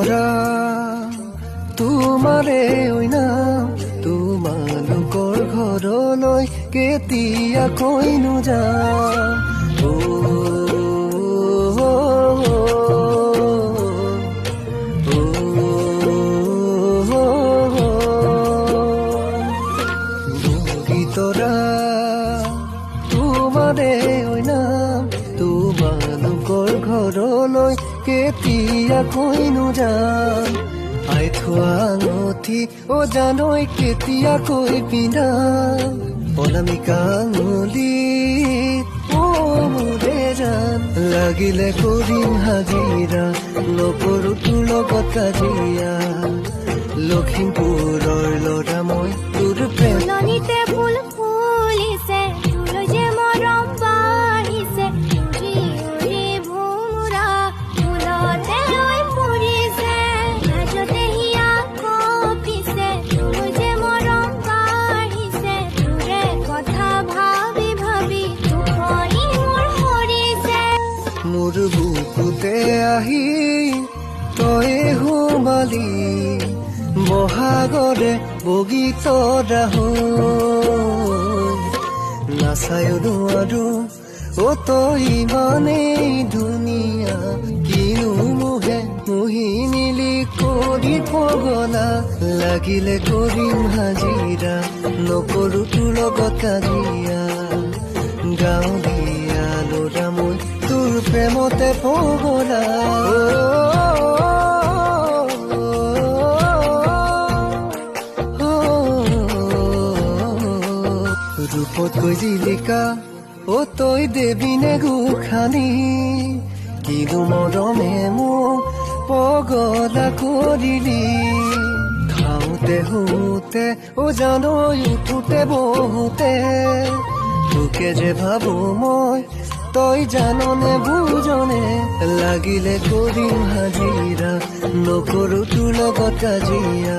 তৰা তোমাৰে নাম তোমালোকৰ ঘৰলৈ কেতিয়াকৈনো যাম তৰা তোমাৰে নাম তোমালোকৰ ঘৰলৈ কেতিয়াকৈনো যাম আই থোৱা আঙঠি জানৈ কেতিয়াকৈ পিন্ধাম অনামিকা আঙুলিত মোৰে জান লাগিলে কৰিম হাজিৰা নকৰো তোৰ লগত কাজিয়া লখিমপুৰৰ ল'ৰা মই তোৰ প্ৰেম ফুলনিতে ফুল ফুলিছে তোৰ যে মৰম বাঢ়িছে উৰি উৰি ভোমোৰা ফুলতে লৈ ফুৰিছে মাজতে হিয়া কঁপিছে তোৰ যে মৰম বাঢ়িছে তোৰে কথা ভাবি ভাবি টোপনি মোৰ সৰিছে মোৰ বুকুতে আহি তই সোমালি বহাগৰে বগীতৰা হৈ নাচায়ো নোৱাৰো তই ইমানেই ধুনীয়া কিনো মোহে মুহি নিলি কৰি পগলা লাগিলে কৰিম হাজিৰা নকৰো তোৰ লগত কাজিয়া গাঁৱলীয়া ল'ৰা মই তোৰ প্ৰেমতে পগলা ৰূপতকৈ জিলিকা তই দেবিনে গোসানী কিনো মৰমে মোক পগলা কৰিলি খাওঁতে শুওঁতে জানৈ উঠোতে বহুতে তোকে যে ভাবো মই তই জাননে বুজনে লাগিলে কৰিম হাজিৰা নকৰো তোৰ লগত কাজিয়া